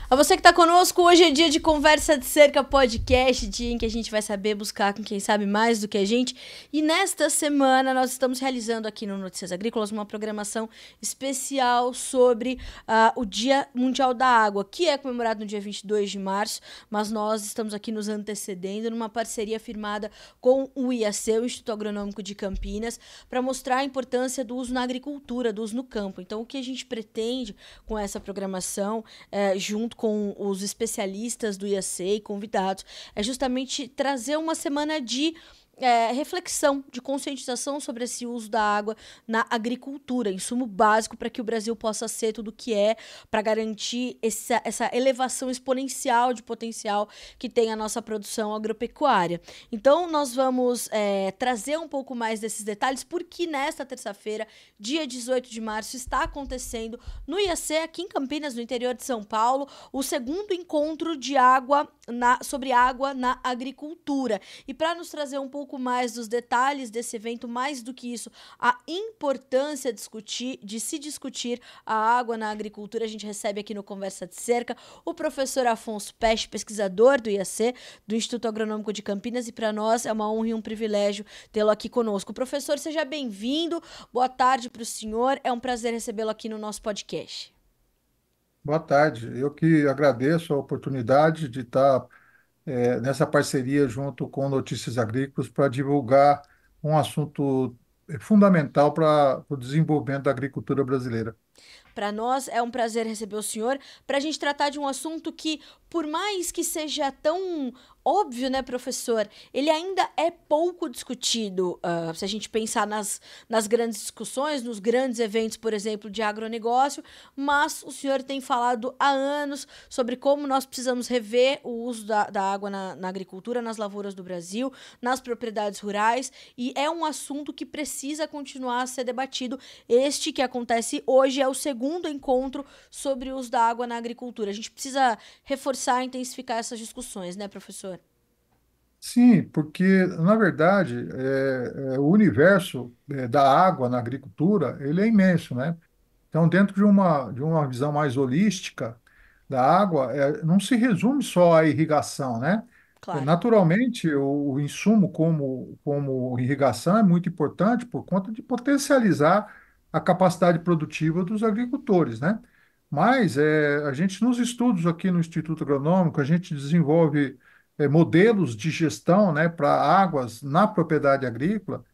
A você que está conosco, hoje é dia de Conversa de Cerca Podcast, dia em que a gente vai saber buscar com quem sabe mais do que a gente. E nesta semana nós estamos realizando aqui no Notícias Agrícolas uma programação especial sobre o Dia Mundial da Água, que é comemorado no dia 22 de março, mas nós estamos aqui nos antecedendo numa parceria firmada com o IAC, o Instituto Agronômico de Campinas, para mostrar a importância do uso na agricultura, do uso no campo. Então, o que a gente pretende com essa programação, junto com os especialistas do IAC e convidados, é justamente trazer uma semana de reflexão, de conscientização sobre esse uso da água na agricultura, insumo básico para que o Brasil possa ser tudo o que é, para garantir essa elevação exponencial de potencial que tem a nossa produção agropecuária. Então, nós vamos trazer um pouco mais desses detalhes, porque nesta terça-feira, dia 18 de março, está acontecendo no IAC, aqui em Campinas, no interior de São Paulo, o segundo encontro de sobre água na agricultura. E para nos trazer um pouco mais dos detalhes desse evento, mais do que isso, a importância de se discutir a água na agricultura, a gente recebe aqui no Conversa de Cerca o professor Afonso Peste, pesquisador do IAC, do Instituto Agronômico de Campinas, e para nós é uma honra e um privilégio tê-lo aqui conosco. Professor, seja bem-vindo, boa tarde para o senhor, é um prazer recebê-lo aqui no nosso podcast. Boa tarde. Eu que agradeço a oportunidade de estar nessa parceria junto com Notícias Agrícolas para divulgar um assunto fundamental para o desenvolvimento da agricultura brasileira. Para nós é um prazer receber o senhor para a gente tratar de um assunto que, por mais que seja tão óbvio, né, professor, ele ainda é pouco discutido. Se a gente pensar nas grandes discussões, nos grandes eventos, por exemplo, de agronegócio, mas o senhor tem falado há anos sobre como nós precisamos rever o uso da água na agricultura, nas lavouras do Brasil, nas propriedades rurais, e é um assunto que precisa continuar a ser debatido. Este que acontece hoje é o segundo encontro sobre o uso da água na agricultura. A gente precisa reforçar e intensificar essas discussões, né, professor? Sim, porque, na verdade, o universo da água na agricultura, ele é imenso, né? Então, dentro de uma visão mais holística da água, não se resume só à irrigação, né? Claro. Naturalmente, o insumo como irrigação é muito importante por conta de potencializar a capacidade produtiva dos agricultores, né? Mas a gente, nos estudos aqui no Instituto Agronômico, a gente desenvolve modelos de gestão, né, para águas na propriedade agrícola,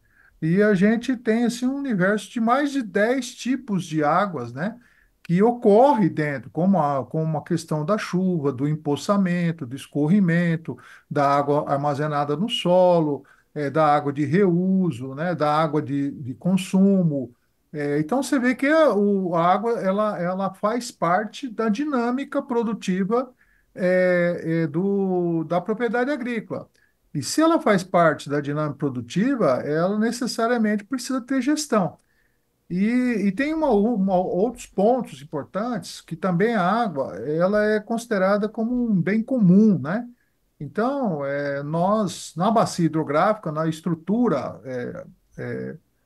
e a gente tem assim, um universo de mais de 10 tipos de águas, né, que ocorre dentro, como a questão da chuva, do empoçamento, do escorrimento, da água armazenada no solo, da água de reuso, né, da água de consumo. Então você vê que a água ela faz parte da dinâmica produtiva da propriedade agrícola. E se ela faz parte da dinâmica produtiva, ela necessariamente precisa ter gestão. E tem outros pontos importantes que também a água ela é considerada como um bem comum, né? Então, nós, na bacia hidrográfica, na estrutura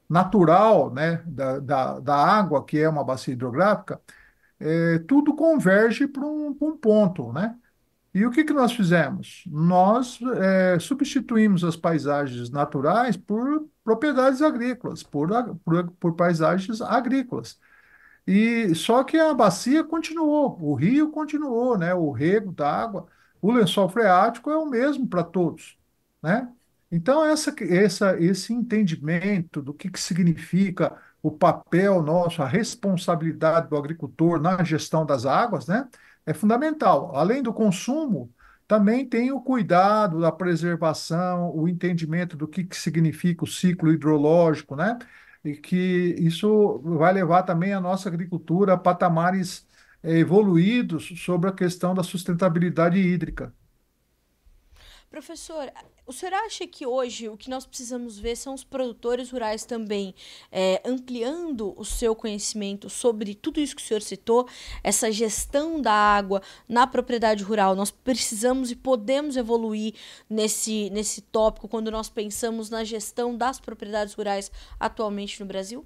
natural, né, da água, que é uma bacia hidrográfica, tudo converge para um ponto, né? E o que que nós fizemos? Nós substituímos as paisagens naturais por propriedades agrícolas, por paisagens agrícolas. E só que a bacia continuou, o rio continuou, né? O rego da água, o lençol freático é o mesmo para todos, né? Então esse entendimento do que significa o papel nosso, a responsabilidade do agricultor na gestão das águas, né? É fundamental. Além do consumo, também tem o cuidado da preservação, o entendimento do que significa o ciclo hidrológico, né? E que isso vai levar também a nossa agricultura a patamares evoluídos sobre a questão da sustentabilidade hídrica. Professor, o senhor acha que hoje o que nós precisamos ver são os produtores rurais também ampliando o seu conhecimento sobre tudo isso que o senhor citou, essa gestão da água na propriedade rural? Nós precisamos e podemos evoluir nesse tópico quando nós pensamos na gestão das propriedades rurais atualmente no Brasil?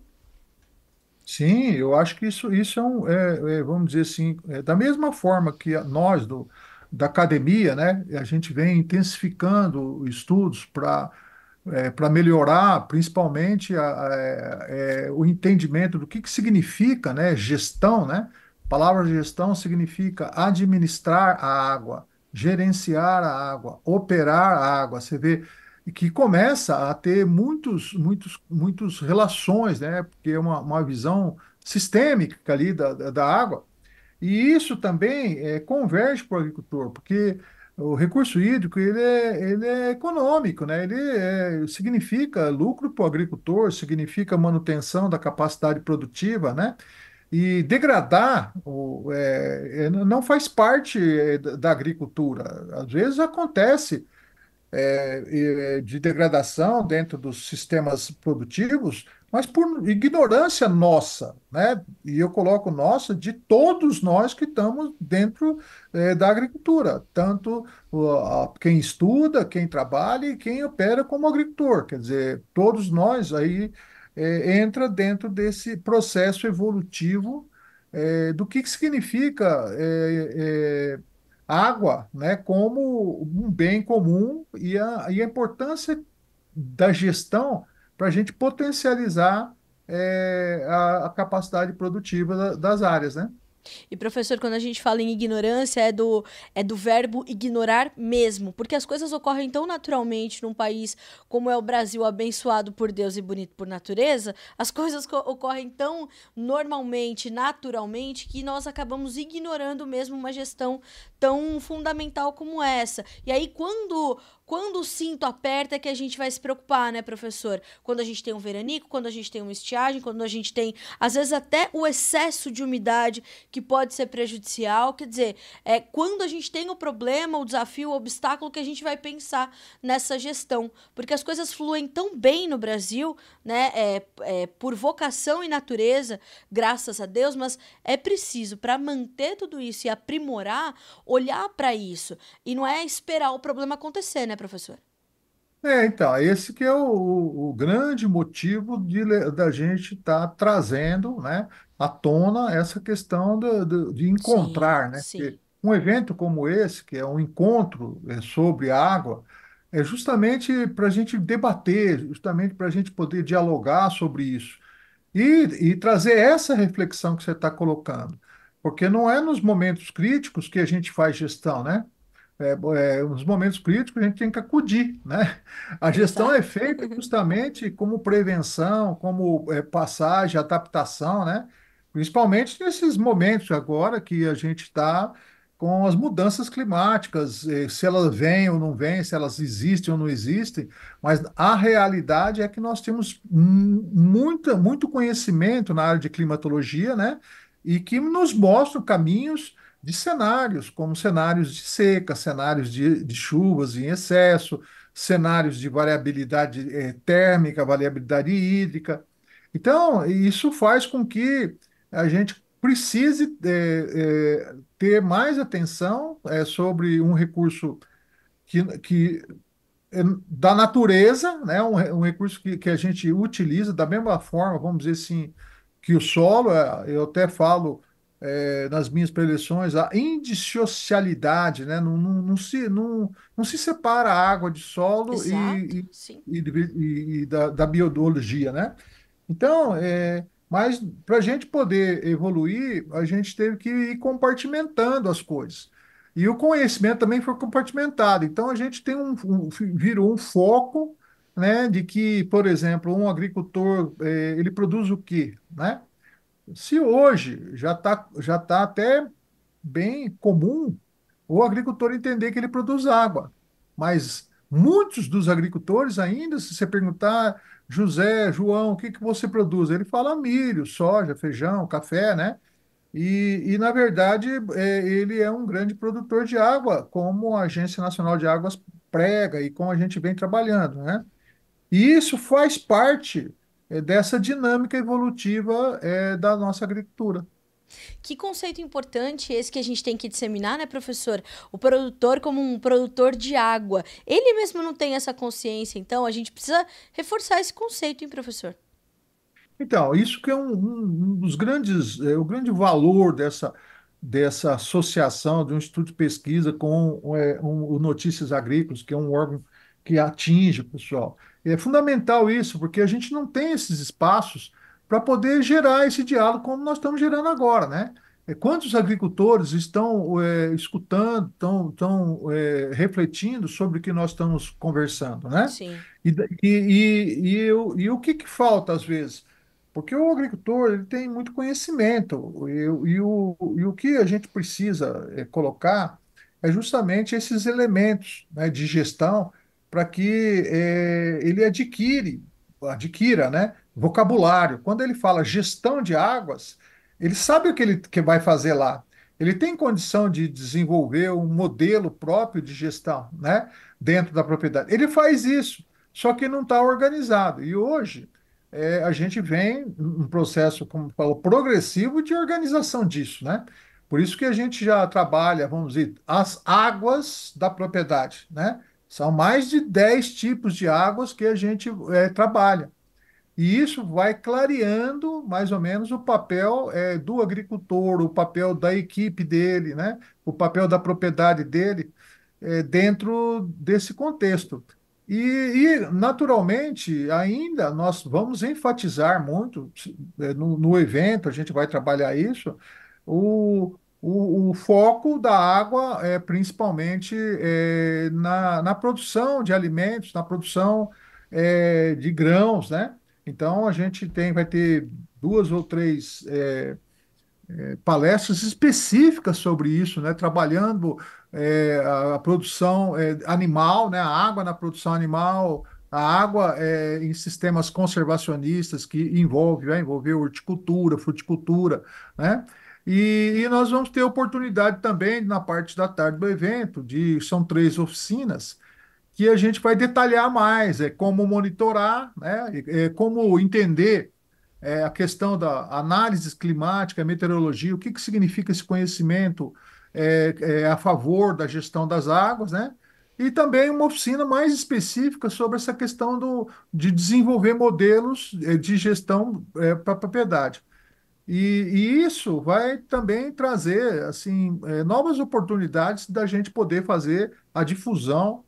Sim, eu acho que isso vamos dizer assim, da mesma forma que nós da academia, né, a gente vem intensificando estudos para melhorar, principalmente o entendimento do que significa, né, gestão, né? A palavra gestão significa administrar a água, gerenciar a água, operar a água. Você vê que começa a ter muitos relações, né? Porque é uma visão sistêmica ali da água. E isso também converge para o agricultor, porque o recurso hídrico ele é econômico, né? Significa lucro para o agricultor, significa manutenção da capacidade produtiva, né? E degradar não faz parte da agricultura. Às vezes acontece de degradação dentro dos sistemas produtivos, mas por ignorância nossa, né? E eu coloco nossa de todos nós que estamos dentro da agricultura, tanto quem estuda, quem trabalha e quem opera como agricultor. Quer dizer, todos nós aí entra dentro desse processo evolutivo do que significa água, né, como um bem comum e a importância da gestão para a gente potencializar a capacidade produtiva das áreas, né? E, professor, quando a gente fala em ignorância, é do verbo ignorar mesmo, porque as coisas ocorrem tão naturalmente num país como é o Brasil, abençoado por Deus e bonito por natureza, as coisas ocorrem tão normalmente, naturalmente, que nós acabamos ignorando mesmo uma gestão tão fundamental como essa. E aí, quando o cinto aperta, é que a gente vai se preocupar, né, professor? Quando a gente tem um veranico, quando a gente tem uma estiagem, quando a gente tem, às vezes, até o excesso de umidade que pode ser prejudicial. Quer dizer, quando a gente tem o problema, o desafio, o obstáculo, que a gente vai pensar nessa gestão. Porque as coisas fluem tão bem no Brasil, né? Por vocação e natureza, graças a Deus, mas é preciso, para manter tudo isso e aprimorar, olhar para isso. E não é esperar o problema acontecer, né, professor? Então, esse que é o grande motivo da gente estar trazendo, né, à tona essa questão de Sim, encontrar, né? sim. Porque um evento como esse, que é um encontro sobre água, é justamente para a gente debater, justamente para a gente poder dialogar sobre isso e trazer essa reflexão que você está colocando. Porque não é nos momentos críticos que a gente faz gestão, né? Nos momentos críticos a gente tem que acudir, né? A gestão é Exato. feita justamente como prevenção, como passagem, adaptação, né? Principalmente nesses momentos agora que a gente está com as mudanças climáticas, se elas vêm ou não vêm, se elas existem ou não existem, mas a realidade é que nós temos muito conhecimento na área de climatologia, né? E que nos mostram caminhos de cenários, como cenários de seca, cenários de chuvas em excesso, cenários de variabilidade térmica, variabilidade hídrica. Então, isso faz com que a gente precise ter mais atenção sobre um recurso que da natureza, né? Um recurso que a gente utiliza da mesma forma, vamos dizer assim, que o solo, eu até falo nas minhas preleções, a indissocialidade, né? Não se separa a água de solo Exato, sim. e da biologia, né? Então, mas para a gente poder evoluir, a gente teve que ir compartimentando as coisas. E o conhecimento também foi compartimentado. Então, a gente virou um foco, né, de que, por exemplo, um agricultor, ele produz o quê, né? Se hoje já tá até bem comum o agricultor entender que ele produz água. Mas muitos dos agricultores ainda, se você perguntar, José, João, o que que você produz? Ele fala milho, soja, feijão, café, né? Na verdade, ele é um grande produtor de água, como a Agência Nacional de Águas prega e como a gente vem trabalhando, né? E isso faz parte, dessa dinâmica evolutiva, da nossa agricultura. Que conceito importante esse que a gente tem que disseminar, né, professor? O produtor como um produtor de água. Ele mesmo não tem essa consciência, então a gente precisa reforçar esse conceito, hein, professor? Então, isso que é um dos grandes, o grande valor dessa associação, de um instituto de pesquisa com o Notícias Agrícolas, que é um órgão que atinge o pessoal. É fundamental isso, porque a gente não tem esses espaços para poder gerar esse diálogo como nós estamos gerando agora, né? Quantos agricultores estão escutando, estão refletindo sobre o que nós estamos conversando, né? Sim. E o que falta às vezes? Porque o agricultor ele tem muito conhecimento e o que a gente precisa colocar é justamente esses elementos, né, de gestão para que ele adquira, né, vocabulário. Quando ele fala gestão de águas, ele sabe o que ele que vai fazer lá. Ele tem condição de desenvolver um modelo próprio de gestão, né, dentro da propriedade. Ele faz isso, só que não está organizado. E hoje a gente vem um processo, como falou, progressivo de organização disso, né? Por isso que a gente já trabalha, vamos dizer, as águas da propriedade, né? São mais de 10 tipos de águas que a gente trabalha. E isso vai clareando mais ou menos o papel do agricultor, o papel da equipe dele, né? O papel da propriedade dele dentro desse contexto. Naturalmente, ainda nós vamos enfatizar muito no evento, a gente vai trabalhar isso, o foco da água principalmente na produção de alimentos, na produção de grãos, né? Então, a gente vai ter duas ou três palestras específicas sobre isso, né? Trabalhando a produção animal, né? A água na produção animal, a água em sistemas conservacionistas que vai envolver horticultura, fruticultura, né? E nós vamos ter oportunidade também na parte da tarde do evento, são 3 oficinas que a gente vai detalhar mais, como monitorar, né? Como entender a questão da análise climática, meteorologia, o que significa esse conhecimento a favor da gestão das águas, né? E também uma oficina mais específica sobre essa questão de desenvolver modelos de gestão para a propriedade. E isso vai também trazer assim novas oportunidades da gente poder fazer a difusão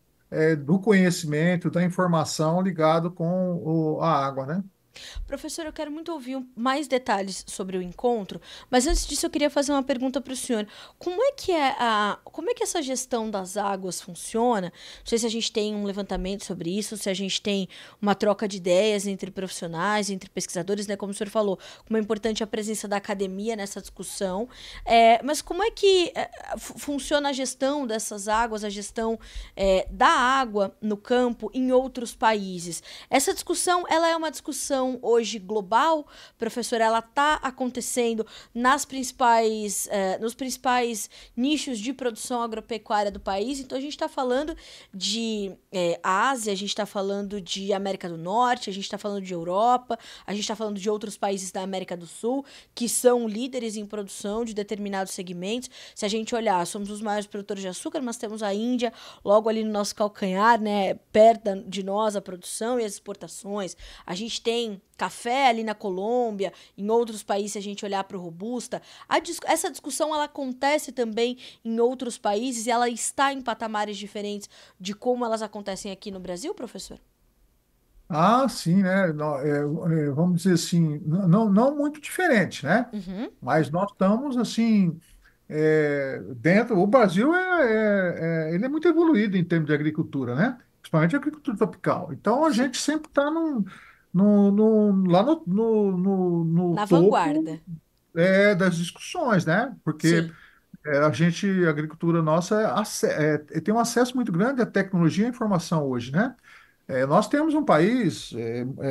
do conhecimento, da informação ligado com a água, né? Professor, eu quero muito ouvir mais detalhes sobre o encontro, mas antes disso eu queria fazer uma pergunta para o senhor. Como é que essa gestão das águas funciona? Não sei se a gente tem um levantamento sobre isso, se a gente tem uma troca de ideias entre profissionais, entre pesquisadores, né? Como o senhor falou, como é importante a presença da academia nessa discussão. Mas como é que funciona a gestão dessas águas, a gestão da água no campo em outros países? Essa discussão, ela é uma discussão hoje global, professor, ela está acontecendo nos principais nichos de produção agropecuária do país. Então a gente está falando de Ásia, a gente está falando de América do Norte, a gente está falando de Europa, a gente está falando de outros países da América do Sul que são líderes em produção de determinados segmentos. Se a gente olhar, somos os maiores produtores de açúcar, mas temos a Índia logo ali no nosso calcanhar, né, perto de nós, a produção e as exportações. A gente tem café ali na Colômbia, em outros países, se a gente olhar para o Robusta. Essa discussão ela acontece também em outros países e ela está em patamares diferentes de como elas acontecem aqui no Brasil, professor? Ah, sim, né? Vamos dizer assim, não muito diferente, né? Uhum. Mas nós estamos assim dentro. O Brasil ele é muito evoluído em termos de agricultura, né? Principalmente a agricultura tropical. Então a Sim. gente sempre está lá no Na topo vanguarda. das discussões, né? Porque Sim. a agricultura nossa tem um acesso muito grande à tecnologia e à informação hoje, né? Nós temos um país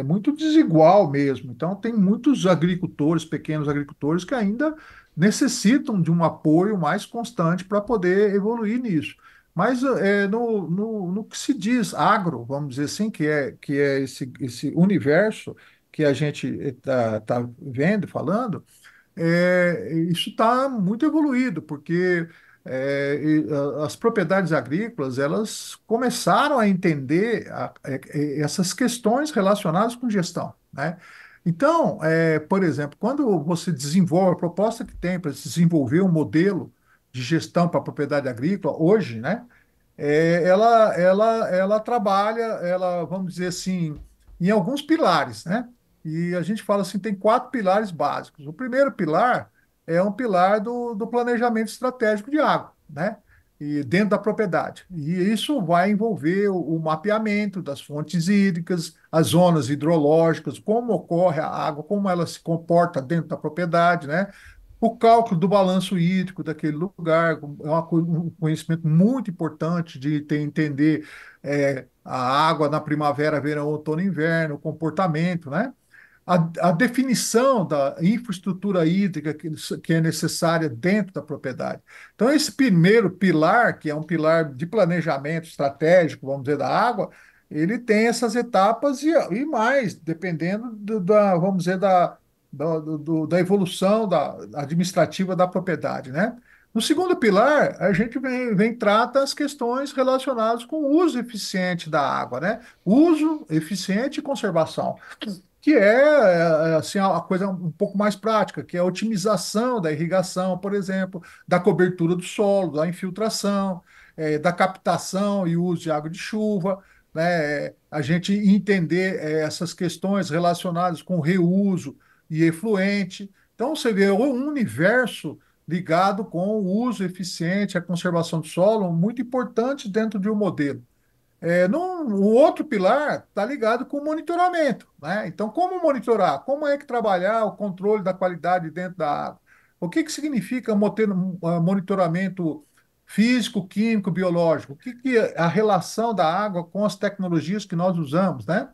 muito desigual mesmo, então tem muitos agricultores, pequenos agricultores, que ainda necessitam de um apoio mais constante para poder evoluir nisso. Mas no que se diz agro, vamos dizer assim, que é esse universo que a gente está vendo, falando, isso está muito evoluído, porque as propriedades agrícolas elas começaram a entender essas questões relacionadas com gestão, né? Então, por exemplo, quando você desenvolve a proposta que tem para desenvolver um modelo de gestão para a propriedade agrícola, hoje, né, ela trabalha, vamos dizer assim, em alguns pilares, né? E a gente fala assim, tem quatro pilares básicos. O primeiro pilar é um pilar do planejamento estratégico de água, né? E dentro da propriedade. E isso vai envolver o mapeamento das fontes hídricas, as zonas hidrológicas, como ocorre a água, como ela se comporta dentro da propriedade, né? O cálculo do balanço hídrico daquele lugar é um conhecimento muito importante de entender a água na primavera, verão, outono e inverno, o comportamento, né? A definição da infraestrutura hídrica que é necessária dentro da propriedade. Então, esse primeiro pilar, que é um pilar de planejamento estratégico, vamos dizer, da água, ele tem essas etapas e mais, dependendo vamos dizer, da evolução administrativa da propriedade, né? No segundo pilar, a gente trata as questões relacionadas com o uso eficiente da água, né? Uso eficiente e conservação, que assim, a coisa um pouco mais prática, que é a otimização da irrigação, por exemplo, da cobertura do solo, da infiltração, da captação e uso de água de chuva, né? A gente entender essas questões relacionadas com reuso e efluente. Então, você vê um universo ligado com o uso eficiente, a conservação do solo, muito importante dentro de um modelo. O outro pilar está ligado com o monitoramento, né? Então, como monitorar? Como é que trabalhar o controle da qualidade dentro da água? O que que significa monitoramento físico, químico, biológico? O que que é a relação da água com as tecnologias que nós usamos, né?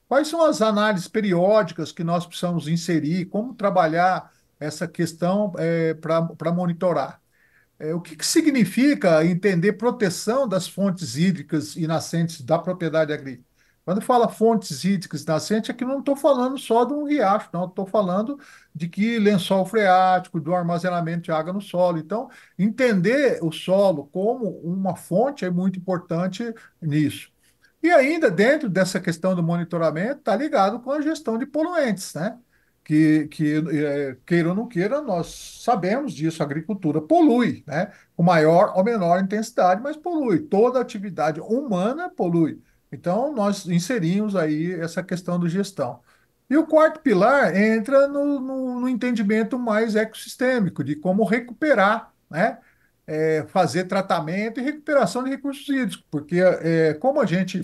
Quais são as análises periódicas que nós precisamos inserir? Como trabalhar essa questão para monitorar? O que que significa entender proteção das fontes hídricas e nascentes da propriedade agrícola? Quando fala fontes hídricas e nascentes, aqui não estou falando só de um riacho, não, estou falando de que lençol freático, do armazenamento de água no solo. Então, entender o solo como uma fonte é muito importante nisso. E ainda dentro dessa questão do monitoramento, está ligado com a gestão de poluentes, né? Queira ou não queira, nós sabemos disso, a agricultura polui, né? Com maior ou menor intensidade, mas polui. Toda atividade humana polui. Então, nós inserimos aí essa questão de gestão. E o quarto pilar entra no entendimento mais ecossistêmico, de como recuperar, né? Fazer tratamento e recuperação de recursos hídricos, porque como a gente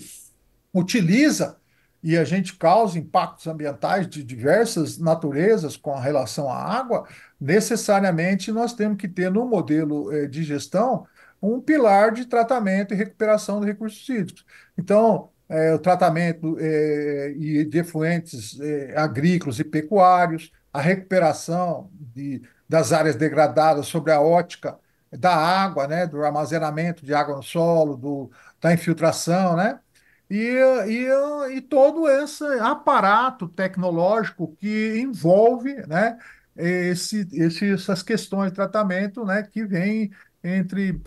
utiliza e a gente causa impactos ambientais de diversas naturezas com relação à água, necessariamente nós temos que ter no modelo de gestão um pilar de tratamento e recuperação de recursos hídricos. Então, o tratamento de efluentes agrícolas e pecuários, a recuperação das áreas degradadas sobre a ótica da água, né, do armazenamento de água no solo, da infiltração, né? E todo esse aparato tecnológico que envolve, né, essas questões de tratamento, né, que vem entre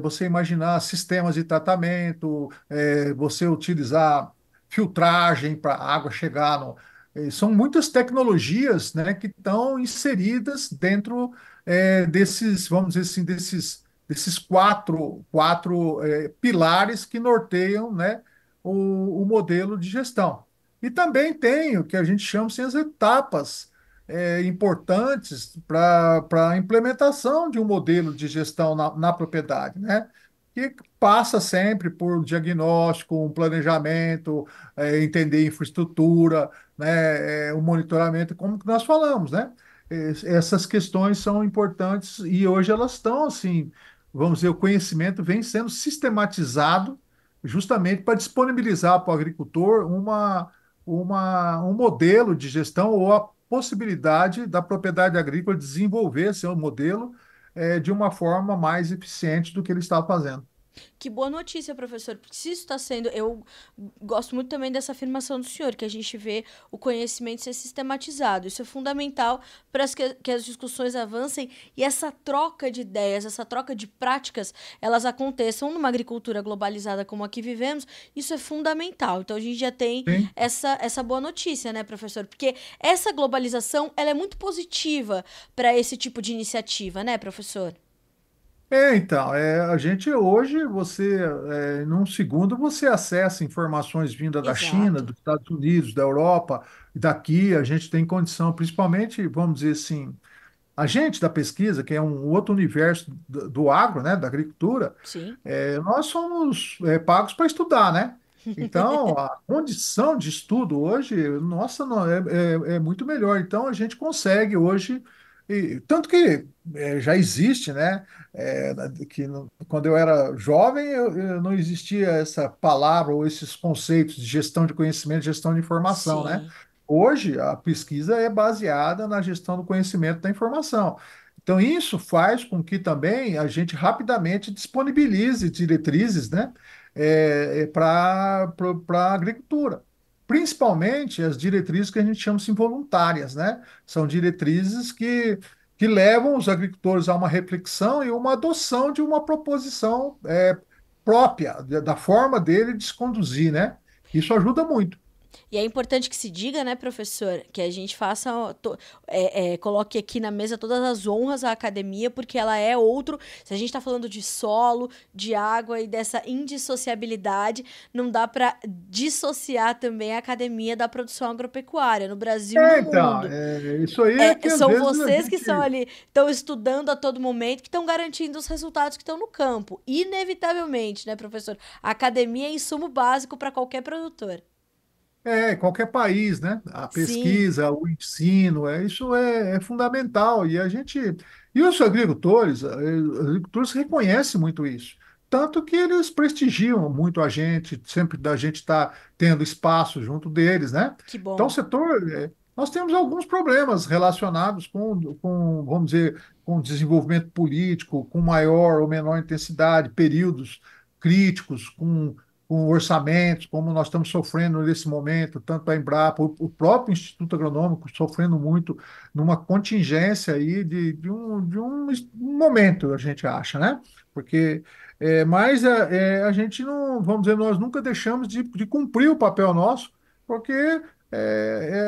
você imaginar sistemas de tratamento, você utilizar filtragem para a água chegar no. São muitas tecnologias, né, que estão inseridas dentro desses, vamos dizer assim, desses quatro pilares que norteiam, né, o modelo de gestão. E também tem o que a gente chama assim, as etapas importantes para a implementação de um modelo de gestão na propriedade, né? Que passa sempre por diagnóstico, um planejamento, entender infraestrutura, né? O monitoramento, como que nós falamos, né? Essas questões são importantes e hoje elas estão assim, vamos dizer, o conhecimento vem sendo sistematizado justamente para disponibilizar para o agricultor um modelo de gestão ou a possibilidade da propriedade agrícola desenvolver seu modelo de uma forma mais eficiente do que ele está fazendo. Que boa notícia, professor, porque se isso está sendo. Eu gosto muito também dessa afirmação do senhor, que a gente vê o conhecimento ser sistematizado. Isso é fundamental para que as discussões avancem e essa troca de ideias, essa troca de práticas, elas aconteçam numa agricultura globalizada como a que vivemos. Isso é fundamental. Então a gente já tem Sim. essa boa notícia, né, professor? Porque essa globalização ela é muito positiva para esse tipo de iniciativa, né, professor? Então, a gente hoje, num segundo, você acessa informações vindas da China, Exato. dos Estados Unidos, da Europa, e daqui a gente tem condição, principalmente, vamos dizer assim, a gente da pesquisa, que é um outro universo do agro, né, da agricultura, Sim. nós somos pagos para estudar, né? Então, a condição de estudo hoje, nossa, não, é muito melhor. Então, a gente consegue hoje, tanto que já existe, né? Quando eu era jovem, eu não existia essa palavra ou esses conceitos de gestão de conhecimento, gestão de informação, né? Sim. Hoje, a pesquisa é baseada na gestão do conhecimento da informação. Então, isso faz com que também a gente rapidamente disponibilize diretrizes, né, para a agricultura. Principalmente as diretrizes que a gente chama assim voluntárias, né? São diretrizes que levam os agricultores a uma reflexão e uma adoção de uma proposição própria, da forma dele de se conduzir, né? Isso ajuda muito. E é importante que se diga, né, professor, que a gente coloque aqui na mesa todas as honras à academia, porque ela é outro. Se a gente está falando de solo, de água e dessa indissociabilidade, não dá para dissociar também a academia da produção agropecuária no Brasil e no Então, mundo. isso aí é que às São vezes a vocês que estão gente. ali, estão estudando a todo momento, que estão garantindo os resultados que estão no campo. Inevitavelmente, né, professor? A academia é insumo básico para qualquer produtor. Qualquer país, né? A Sim, pesquisa, o ensino, isso é fundamental. E a gente. E os agricultores reconhecem muito isso. Tanto que eles prestigiam muito a gente, sempre da gente estar tendo espaço junto deles, né? que Então, o bom. setor. Nós temos alguns problemas relacionados vamos dizer, com desenvolvimento político, com maior ou menor intensidade, períodos críticos, com orçamentos, como nós estamos sofrendo nesse momento, tanto a Embrapa, o próprio Instituto Agronômico sofrendo muito numa contingência aí um momento, a gente acha, né? Porque, mas a gente não, vamos dizer, nós nunca deixamos de cumprir o papel nosso, porque,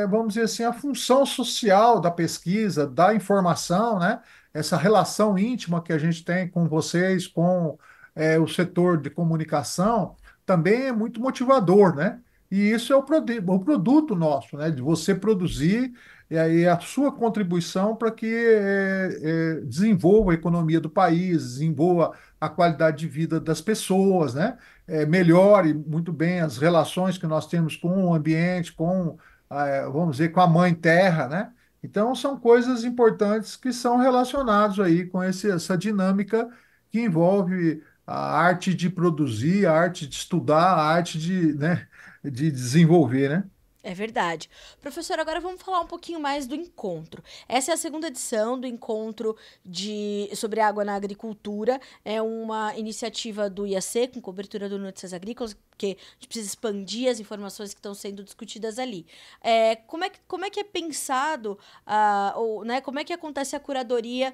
vamos dizer assim, a função social da pesquisa, da informação, né? Essa relação íntima que a gente tem com vocês, com o setor de comunicação, também é muito motivador, né? E isso é o produto nosso, né? De você produzir e aí a sua contribuição para que desenvolva a economia do país, desenvolva a qualidade de vida das pessoas, né? Melhore muito bem as relações que nós temos com o ambiente, vamos dizer, com a mãe terra, né? Então, são coisas importantes que são relacionadas aí com essa dinâmica que envolve a arte de produzir, a arte de estudar, a arte né, de desenvolver, né? É verdade. Professor, agora vamos falar um pouquinho mais do encontro. Essa é a segunda edição do encontro sobre água na agricultura. É uma iniciativa do IAC, com cobertura do Notícias Agrícolas, porque a gente precisa expandir as informações que estão sendo discutidas ali. Como é que é pensado, ou, né, como é que acontece a curadoria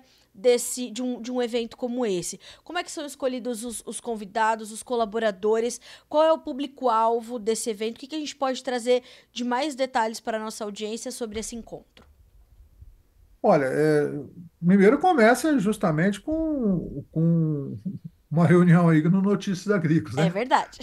de um evento como esse? Como é que são escolhidos os convidados, os colaboradores? Qual é o público-alvo desse evento? O que a gente pode trazer de mais detalhes para a nossa audiência sobre esse encontro? Olha, primeiro começa justamente com uma reunião aí no Notícias Agrícolas, É né? verdade.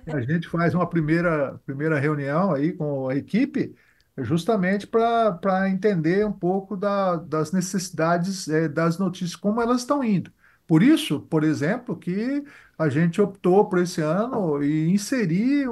A gente faz uma primeira reunião aí com a equipe, justamente para entender um pouco das necessidades, das notícias, como elas estão indo. Por isso, por exemplo, que a gente optou por esse ano e inserir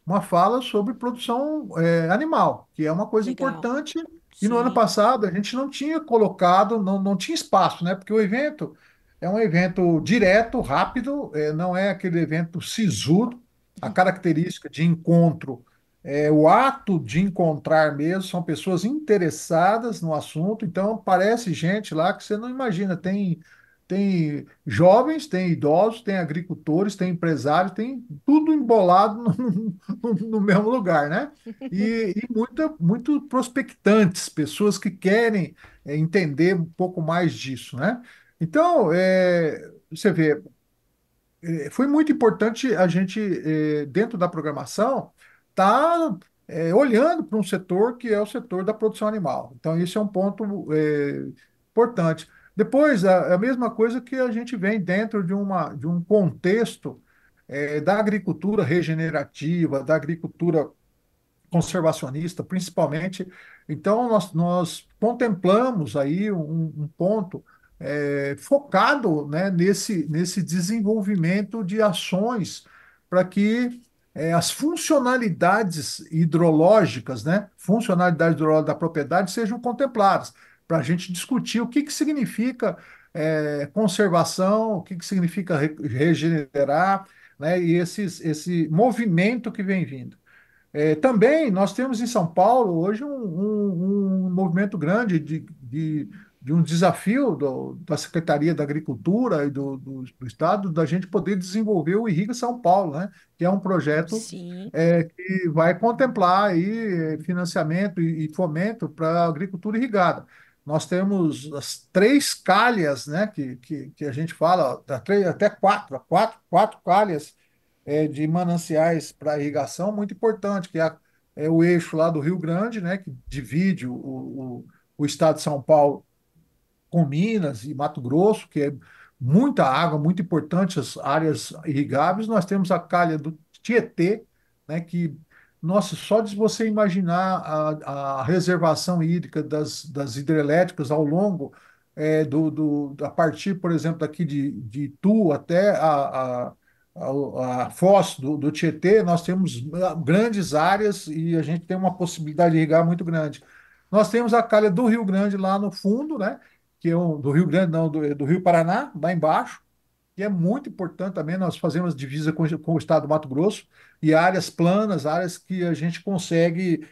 uma fala sobre produção, animal, que é uma coisa Legal. importante. E no ano Sim. passado a gente não tinha colocado, não tinha espaço, né? Porque o evento é um evento direto, rápido, não é aquele evento sisudo. A característica de encontro é o ato de encontrar mesmo, são pessoas interessadas no assunto, então parece gente lá que você não imagina. tem jovens, tem idosos, tem agricultores, tem empresários, tem tudo embolado no mesmo lugar, né? Muito prospectantes, pessoas que querem entender um pouco mais disso, né? Então, você vê, foi muito importante a gente, dentro da programação, estar olhando para um setor que é o setor da produção animal. Então, isso é um ponto importante. Depois, a mesma coisa que a gente vem dentro de um contexto da agricultura regenerativa, da agricultura conservacionista, principalmente. Então, nós contemplamos aí um ponto focado, né, nesse desenvolvimento de ações para que as funcionalidades hidrológicas, né, funcionalidades hidrológicas da propriedade sejam contempladas, para a gente discutir o que significa conservação, o que significa regenerar, né, e esse movimento que vem vindo. Também nós temos em São Paulo hoje um movimento grande de um desafio da Secretaria da Agricultura e do Estado da gente poder desenvolver o Irriga São Paulo, né? Que é um projeto Sim. que vai contemplar aí financiamento e fomento para a agricultura irrigada. Nós temos as três calhas, né? Que a gente fala, até quatro calhas de mananciais para irrigação muito importante, que é o eixo lá do Rio Grande, né, que divide o estado de São Paulo com Minas e Mato Grosso, que é muita água, muito importante as áreas irrigáveis. Nós temos a calha do Tietê, né, que, nossa, só de você imaginar a reservação hídrica das hidrelétricas ao longo a partir, por exemplo, daqui de Itu até a foz do Tietê, nós temos grandes áreas e a gente tem uma possibilidade de irrigar muito grande. Nós temos a calha do Rio Grande lá no fundo, né? Que é do Rio Grande, não, do Rio Paraná, lá embaixo, que é muito importante também. Nós fazemos divisa com o estado do Mato Grosso e áreas planas, áreas que a gente consegue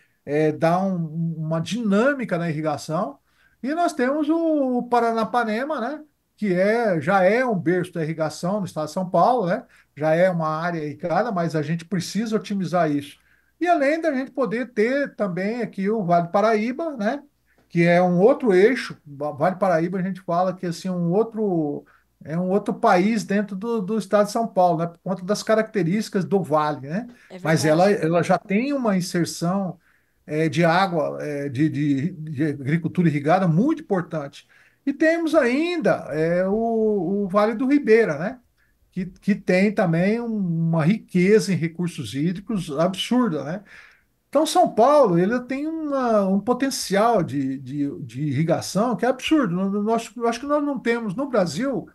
dar uma dinâmica na irrigação. E nós temos o Paranapanema, né? Que já é um berço da irrigação no estado de São Paulo, né? Já é uma área irrigada, mas a gente precisa otimizar isso. E além da gente poder ter também aqui o Vale do Paraíba, né? Que é um outro eixo. Vale do Paraíba, a gente fala que assim, é um outro país dentro do estado de São Paulo, né? Por conta das características do vale, né? É Mas verdade. ela já tem uma inserção de água, de agricultura irrigada muito importante. E temos ainda o Vale do Ribeira, né? Que tem também uma riqueza em recursos hídricos absurda, né? Então, São Paulo, ele tem um potencial de irrigação que é absurdo. Eu acho que nós não temos no Brasil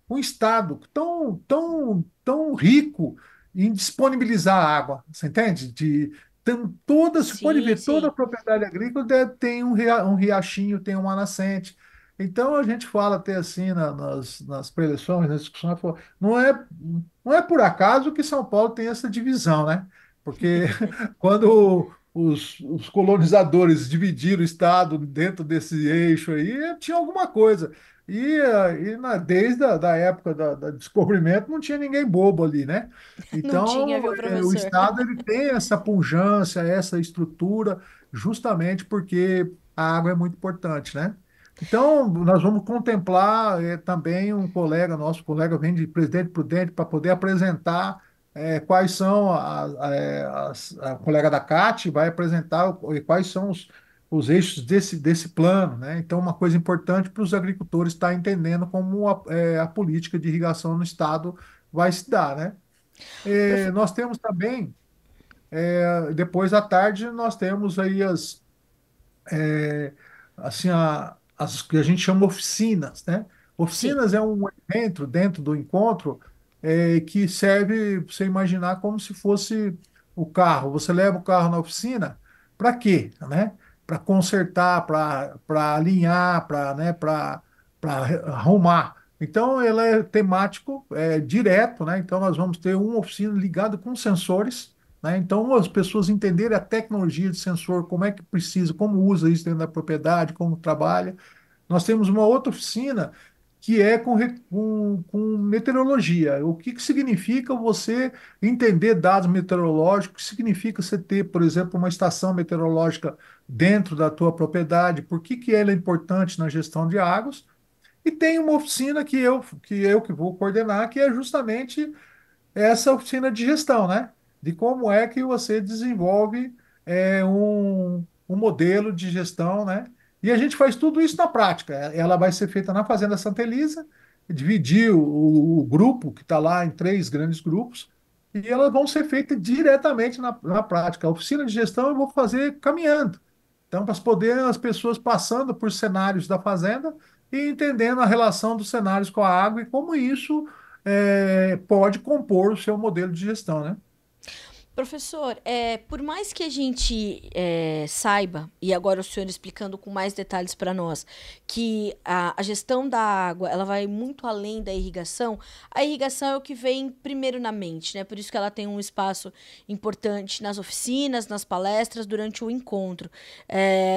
um estado tão rico em disponibilizar água, você entende? Você pode Sim, ver, toda a sim. propriedade agrícola tem um riachinho, tem uma nascente. Então a gente fala até assim nas preleções, nas discussões, fala, não é por acaso que São Paulo tem essa divisão, né? Porque quando os colonizadores dividiram o estado dentro desse eixo aí, tinha alguma coisa. Desde a da época da descobrimento não tinha ninguém bobo ali, né? Não tinha, Então, viu, o professor? Estado ele tem essa pujança, essa estrutura, justamente porque a água é muito importante, né? Então, nós vamos contemplar também um colega, nosso colega vem de Presidente Prudente para poder apresentar quais são a colega da CAT vai apresentar quais são os eixos desse plano, né? Então, uma coisa importante para os agricultores estar entendendo como a política de irrigação no estado vai se dar, né? Profe- Nós temos também, depois à tarde, nós temos aí é, assim, as que a gente chama oficinas, né? Sim. Oficinas é um evento dentro do encontro que serve para você imaginar como se fosse o carro. Você leva o carro na oficina, para quê, né? Para consertar, para alinhar, para arrumar. Então, ela é temático, direto, né? Então, nós vamos ter uma oficina ligada com sensores, né? Então, as pessoas entenderem a tecnologia de sensor, como é que precisa, como usa isso dentro da propriedade, como trabalha. Nós temos uma outra oficina que é com meteorologia. O que significa você entender dados meteorológicos, o que significa você ter, por exemplo, uma estação meteorológica dentro da tua propriedade, por que ela é importante na gestão de águas. E tem uma oficina que vou coordenar, que é justamente essa oficina de gestão, né? De como é que você desenvolve um modelo de gestão, né? E a gente faz tudo isso na prática. Ela vai ser feita na Fazenda Santa Elisa, dividir o grupo que está lá em três grandes grupos, e elas vão ser feitas diretamente na prática. A oficina de gestão eu vou fazer caminhando. Então, para poder as pessoas passando por cenários da fazenda e entendendo a relação dos cenários com a água e como isso pode compor o seu modelo de gestão, né? Professor, por mais que a gente saiba, e agora o senhor explicando com mais detalhes para nós, que a gestão da água ela vai muito além da irrigação, a irrigação é o que vem primeiro na mente, né? Por isso que ela tem um espaço importante nas oficinas, nas palestras, durante o encontro.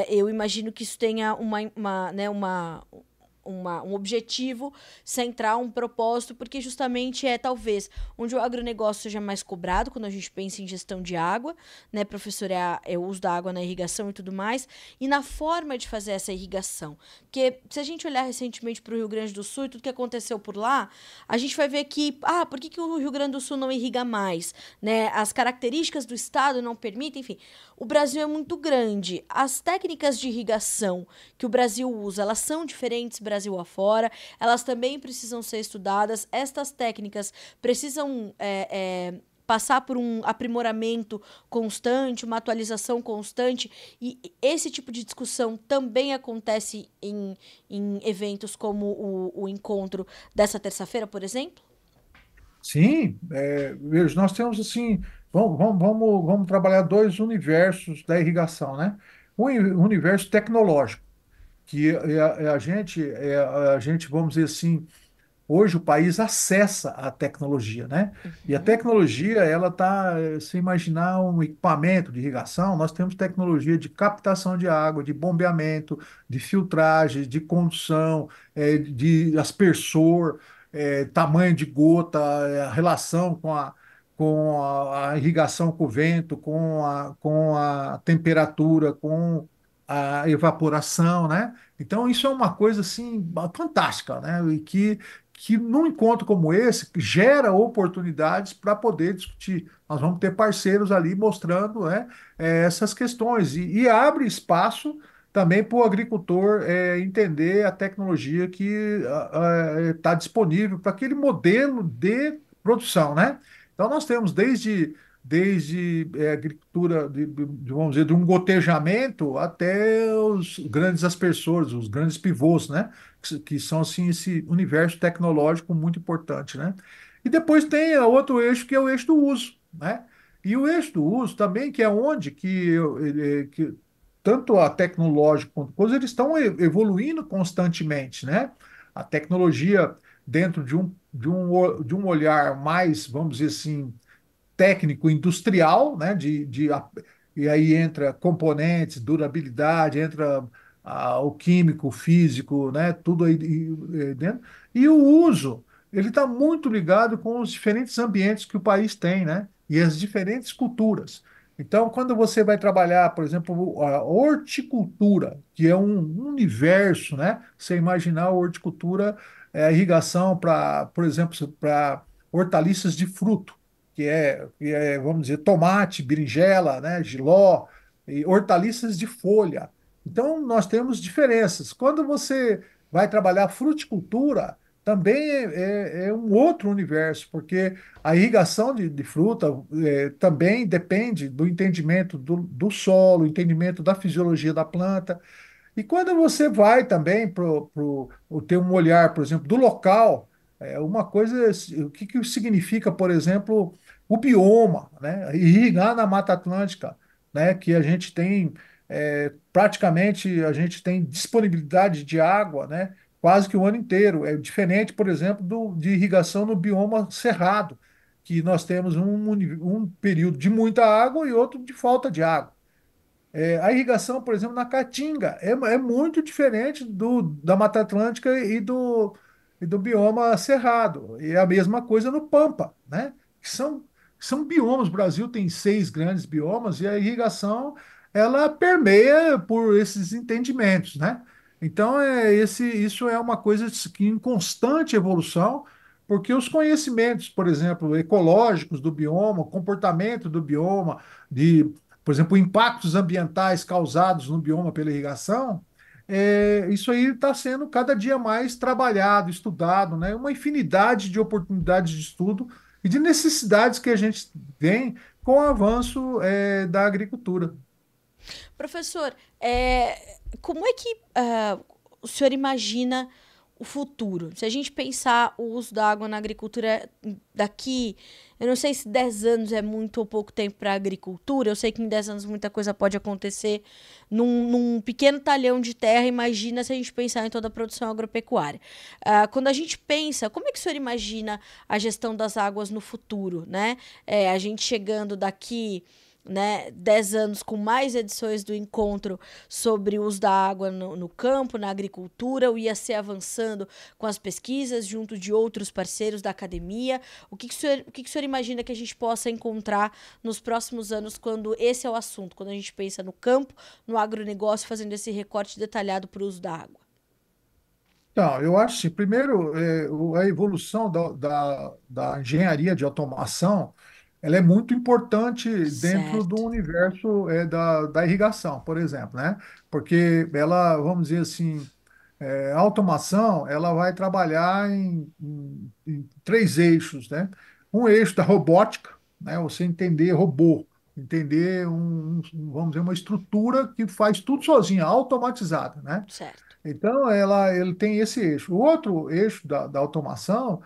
Eu imagino que isso tenha né, um objetivo central, um propósito, porque justamente é talvez onde o agronegócio seja mais cobrado quando a gente pensa em gestão de água, né, professor, é o uso da água na irrigação e tudo mais, e na forma de fazer essa irrigação. Porque se a gente olhar recentemente para o Rio Grande do Sul e tudo que aconteceu por lá, a gente vai ver que, por que o Rio Grande do Sul não irriga mais? Né? As características do estado não permitem, enfim. O Brasil é muito grande. As técnicas de irrigação que o Brasil usa, elas são diferentes Brasil afora, elas também precisam ser estudadas. Estas técnicas precisam passar por um aprimoramento constante, uma atualização constante, e esse tipo de discussão também acontece em eventos como o encontro dessa terça-feira, por exemplo? Sim, veja, nós temos assim, vamos trabalhar dois universos da irrigação, né? Um universo tecnológico, que a gente, vamos dizer assim, hoje o país acessa a tecnologia, né? E a Uhum. tecnologia, ela está, se imaginar um equipamento de irrigação, nós temos tecnologia de captação de água, de bombeamento, de filtragem, de condução, de aspersor, tamanho de gota, a relação com a irrigação com o vento, com a temperatura, com a evaporação, né? Então, isso é uma coisa assim fantástica, né? E que num encontro como esse gera oportunidades para poder discutir. Nós vamos ter parceiros ali mostrando, né, essas questões e abre espaço também para o agricultor entender a tecnologia que está disponível para aquele modelo de produção, né? Então nós temos desde agricultura, vamos dizer, de um gotejamento até os grandes aspersores, os grandes pivôs, né? Que são assim esse universo tecnológico muito importante, né? E depois tem outro eixo que é o eixo do uso, né? E o eixo do uso também, que é onde que tanto a tecnológica quanto coisa, eles estão evoluindo constantemente, né? A tecnologia dentro de um olhar mais, vamos dizer assim, técnico industrial, né? E aí entra componentes, durabilidade, entra o químico, o físico, né? Tudo aí dentro. E o uso, ele está muito ligado com os diferentes ambientes que o país tem, né? E as diferentes culturas. Então, quando você vai trabalhar, por exemplo, a horticultura, que é um universo, né? Você imaginar a horticultura, a irrigação para, por exemplo, para hortaliças de fruto vamos dizer, tomate, berinjela, né, jiló, e hortaliças de folha. Então, nós temos diferenças. Quando você vai trabalhar fruticultura, também é um outro universo, porque a irrigação de fruta também depende do entendimento do solo, entendimento da fisiologia da planta. E quando você vai também ter um olhar, por exemplo, do local, uma coisa, o que significa, por exemplo, o bioma, né? Irrigar na Mata Atlântica, né? Que a gente tem, praticamente, a gente tem disponibilidade de água, né? Quase que o ano inteiro. É diferente, por exemplo, de irrigação no bioma cerrado, que nós temos um período de muita água e outro de falta de água. A irrigação, por exemplo, na Caatinga é muito diferente da Mata Atlântica e do bioma cerrado. E é a mesma coisa no Pampa, né? Que são biomas. O Brasil tem 6 grandes biomas e a irrigação ela permeia por esses entendimentos, né? Então, isso é uma coisa que em constante evolução, porque os conhecimentos, por exemplo, ecológicos do bioma, o comportamento do bioma, por exemplo, impactos ambientais causados no bioma pela irrigação, isso aí está sendo cada dia mais trabalhado, estudado, né? Uma infinidade de oportunidades de estudo e de necessidades que a gente tem com o avanço, da agricultura. Professor, como é que o senhor imagina o futuro? Se a gente pensar o uso da água na agricultura daqui, eu não sei se 10 anos é muito ou pouco tempo para a agricultura, eu sei que em 10 anos muita coisa pode acontecer num pequeno talhão de terra, imagina se a gente pensar em toda a produção agropecuária. Quando a gente pensa, como é que o senhor imagina a gestão das águas no futuro, né? A gente chegando daqui, né, 10 anos com mais edições do encontro sobre o uso da água no campo, na agricultura, o IAC avançando com as pesquisas junto de outros parceiros da academia. O que o senhor imagina que a gente possa encontrar nos próximos anos quando esse é o assunto, quando a gente pensa no campo, no agronegócio, fazendo esse recorte detalhado para o uso da água? Então, eu acho que, primeiro, a evolução da engenharia de automação, ela é muito importante dentro do Certo, universo, da irrigação, por exemplo, né? Porque ela, vamos dizer assim, a automação, ela vai trabalhar em 3 eixos, né? Um eixo da robótica, né? Você entender robô, entender vamos dizer, uma estrutura que faz tudo sozinha, automatizada, né? certo. Então, ele tem esse eixo. O outro eixo da automação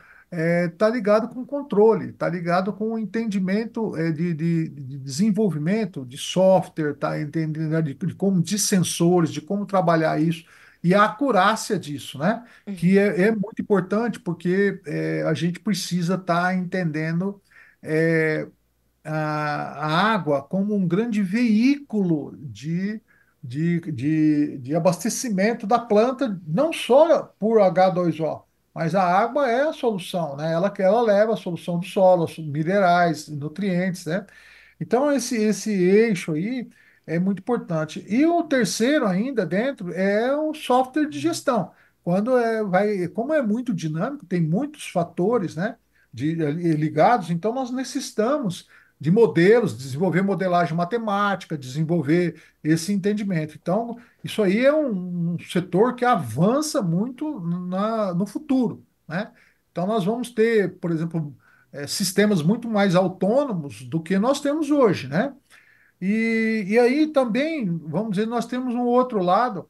está ligado com controle, está ligado com o entendimento, de desenvolvimento de software, tá entendendo, né, de como de sensores, de como trabalhar isso e a acurácia disso, né? Que Uhum. é muito importante porque a gente precisa estar entendendo é, a água como um grande veículo de abastecimento da planta, não só por H2O, mas a água é a solução, né? Ela leva a solução do solo, os minerais, nutrientes, né? Então, esse eixo aí é muito importante. E o terceiro ainda dentro é o software de gestão. Como é muito dinâmico, tem muitos fatores, né, ligados, então nós necessitamos de modelos, desenvolver modelagem matemática, desenvolver esse entendimento. Então, isso aí é um setor que avança muito no futuro, né? Então, nós vamos ter, por exemplo, sistemas muito mais autônomos do que nós temos hoje, né? E aí também, vamos dizer, nós temos um outro lado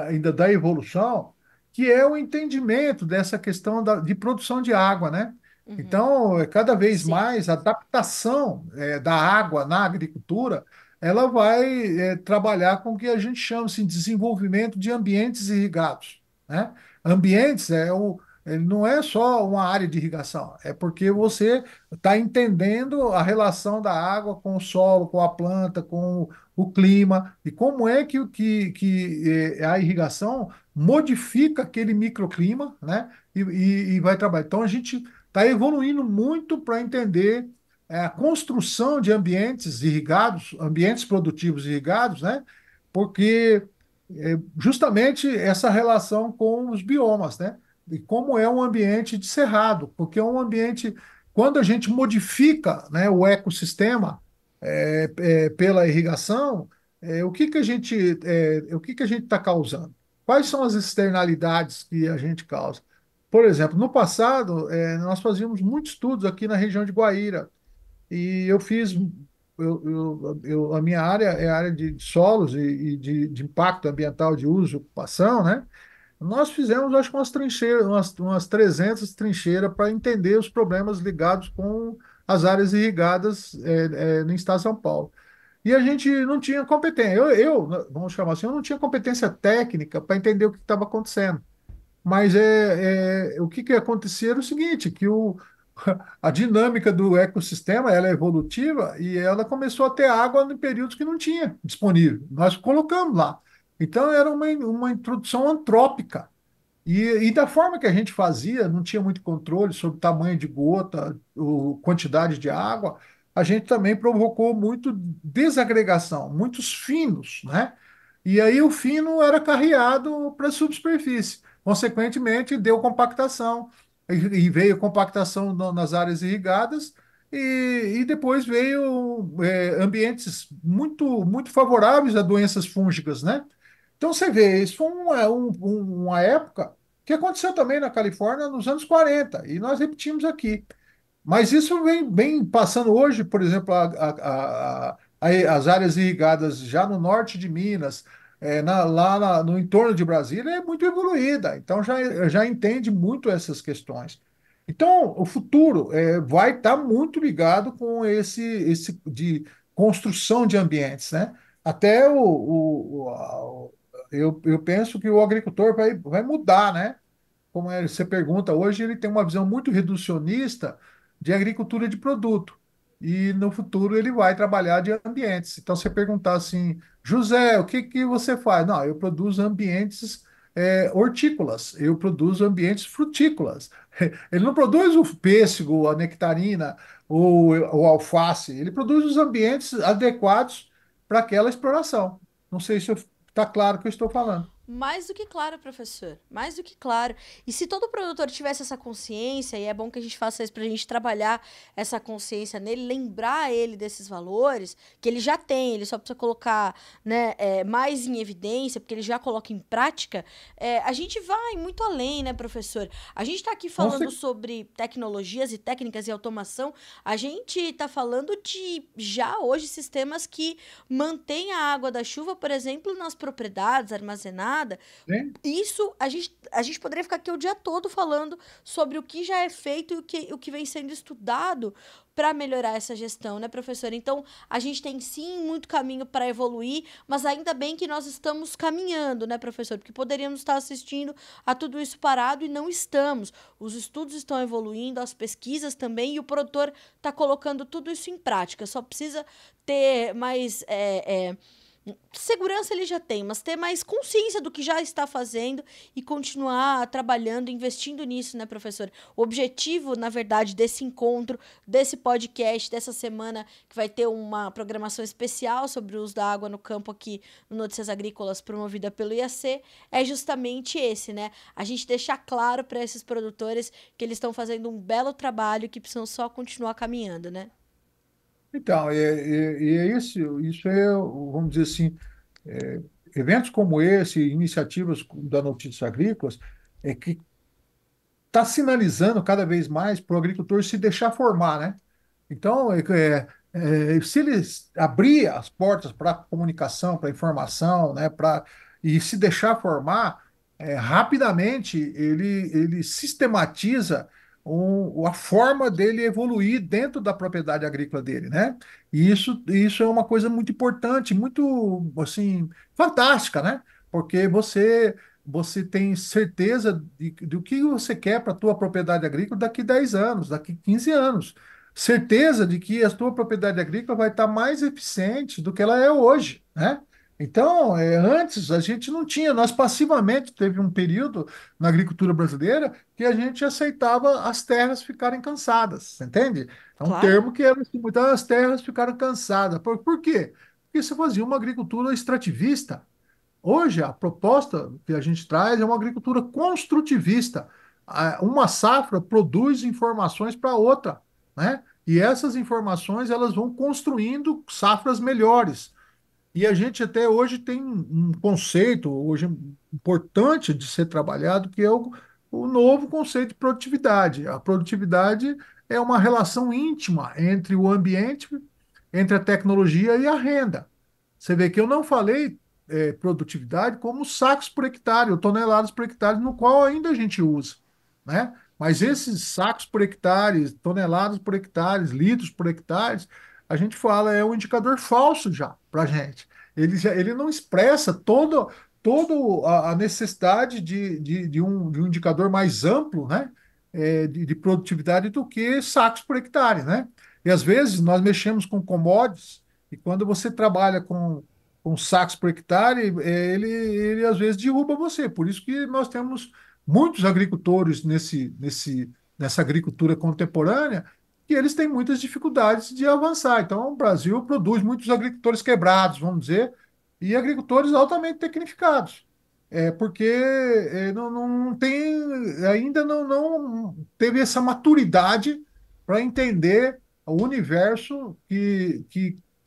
ainda da evolução, que é o entendimento dessa questão de produção de água, né? Uhum. Então, cada vez Sim. mais a adaptação, da água na agricultura, ela vai, trabalhar com o que a gente chama assim, de desenvolvimento de ambientes irrigados, né? Ambientes ele não é só uma área de irrigação, é porque você está entendendo a relação da água com o solo, com a planta, com o clima, e como é que a irrigação modifica aquele microclima, né? E vai trabalhar. Então, a gente está evoluindo muito para entender, a construção de ambientes irrigados, ambientes produtivos irrigados, né? Porque justamente essa relação com os biomas, né? E como é um ambiente de cerrado, porque é um ambiente, quando a gente modifica, né, o ecossistema, pela irrigação, o que que a gente está causando? Quais são as externalidades que a gente causa? Por exemplo, no passado, nós fazíamos muitos estudos aqui na região de Guaíra, e a minha área é a área de solos e de impacto ambiental de uso e ocupação, né? Nós fizemos, acho que umas trincheiras, umas 300 trincheiras para entender os problemas ligados com as áreas irrigadas, no estado de São Paulo. E a gente não tinha competência. Vamos chamar assim, eu não tinha competência técnica para entender o que estava acontecendo. Mas o que acontecia era o seguinte, a dinâmica do ecossistema ela é evolutiva e ela começou a ter água em períodos que não tinha disponível. Nós colocamos lá. Então era uma introdução antrópica. E da forma que a gente fazia, não tinha muito controle sobre o tamanho de gota, quantidade de água, a gente também provocou muito desagregação, muitos finos, né? E aí o fino era carreado para a subsuperfície. Consequentemente, deu compactação. E veio compactação nas áreas irrigadas, e depois veio ambientes muito favoráveis a doenças fúngicas, né? Então você vê, isso foi uma época que aconteceu também na Califórnia nos anos 40 e nós repetimos aqui. Mas isso vem passando hoje, por exemplo, as áreas irrigadas já no norte de Minas, no entorno de Brasília, é muito evoluída, então já entende muito essas questões. Então, o futuro vai estar muito ligado com esse de construção de ambientes, né? Até eu penso que o agricultor vai mudar, né? Você pergunta, hoje ele tem uma visão muito reducionista de agricultura de produto. E no futuro ele vai trabalhar de ambientes. Então, você perguntar assim, José, o que que você faz? Não, eu produzo ambientes hortícolas, eu produzo ambientes frutícolas. Ele não produz o pêssego, a nectarina ou o alface, ele produz os ambientes adequados para aquela exploração. Não sei se está claro o que eu estou falando. Mais do que claro, professor. Mais do que claro. E se todo produtor tivesse essa consciência, e é bom que a gente faça isso para a gente trabalhar essa consciência nele, lembrar ele desses valores, que ele já tem, ele só precisa colocar, né, mais em evidência, porque ele já coloca em prática, a gente vai muito além, né, professor? A gente está aqui Com falando sobre tecnologias e técnicas e automação, a gente está falando de já hoje sistemas que mantêm a água da chuva, por exemplo, nas propriedades armazenadas. certeza. Isso, a gente poderia ficar aqui o dia todo falando sobre o que já é feito e o que vem sendo estudado para melhorar essa gestão, né, professora? Então, a gente tem sim muito caminho para evoluir, mas ainda bem que nós estamos caminhando, né, professor? Porque poderíamos estar assistindo a tudo isso parado e não estamos. Os estudos estão evoluindo, as pesquisas também, e o produtor está colocando tudo isso em prática. Só precisa ter mais. Segurança ele já tem, mas ter mais consciência do que já está fazendo e continuar trabalhando, investindo nisso, né, professor? O objetivo, na verdade, desse encontro, desse podcast, dessa semana, que vai ter uma programação especial sobre o uso da água no campo aqui no Notícias Agrícolas, promovida pelo IAC, é justamente esse, né? A gente deixar claro para esses produtores que eles estão fazendo um belo trabalho e que precisam só continuar caminhando, né? Então, e é isso vamos dizer assim, é, eventos como esse, iniciativas da Notícias Agrícolas, que está sinalizando cada vez mais para o agricultor se deixar formar, né? Então, se eles abrir as portas para comunicação, para informação, né, e se deixar formar, rapidamente ele sistematiza a forma dele evoluir dentro da propriedade agrícola dele, né? E isso é uma coisa muito importante, muito assim fantástica, né? Porque você tem certeza do que você quer para a tua propriedade agrícola daqui 10 anos, daqui 15 anos. Certeza de que a tua propriedade agrícola vai estar mais eficiente do que ela é hoje, né? Então, antes a gente não tinha, nós passivamente teve um período na agricultura brasileira que a gente aceitava as terras ficarem cansadas, entende? É um Claro. termo que era assim, então as terras ficaram cansadas. Por quê? Porque você fazia uma agricultura extrativista. Hoje, a proposta que a gente traz é uma agricultura construtivista. Uma safra produz informações para outra, né? E essas informações elas vão construindo safras melhores. E a gente até hoje tem um conceito hoje importante de ser trabalhado, que é o novo conceito de produtividade. A produtividade é uma relação íntima entre o ambiente, entre a tecnologia e a renda. Você vê que eu não falei produtividade como sacos por hectare, ou toneladas por hectare, no qual ainda a gente usa, né? Mas Sim. esses sacos por hectare, toneladas por hectare, litros por hectare, a gente fala é um indicador falso já para a gente. Ele não expressa todo a necessidade de um indicador mais amplo, né? De produtividade do que sacos por hectare, né? E às vezes nós mexemos com commodities e quando você trabalha com sacos por hectare, ele às vezes derruba você. Por isso que nós temos muitos agricultores nessa agricultura contemporânea, que eles têm muitas dificuldades de avançar. Então, o Brasil produz muitos agricultores quebrados, vamos dizer, e agricultores altamente tecnificados. Porque não tem, ainda não teve essa maturidade para entender o universo que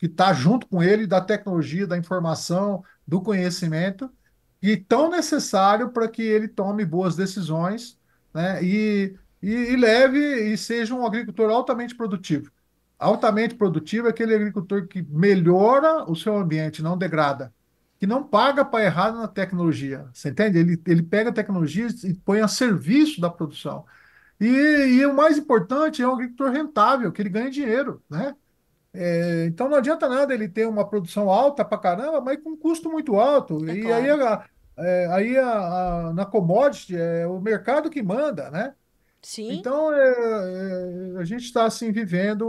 está junto com ele, da tecnologia, da informação, do conhecimento, e tão necessário para que ele tome boas decisões, né? E leve e seja um agricultor altamente produtivo. Altamente produtivo é aquele agricultor que melhora o seu ambiente, não degrada, que não paga para errar na tecnologia. Você entende? Ele pega a tecnologia e põe a serviço da produção. E o mais importante é um agricultor rentável, que ele ganha dinheiro, né? Então não adianta nada ele ter uma produção alta para caramba, mas com um custo muito alto. É E aí, claro. na commodity é o mercado que manda, né? Sim. Então a gente está assim vivendo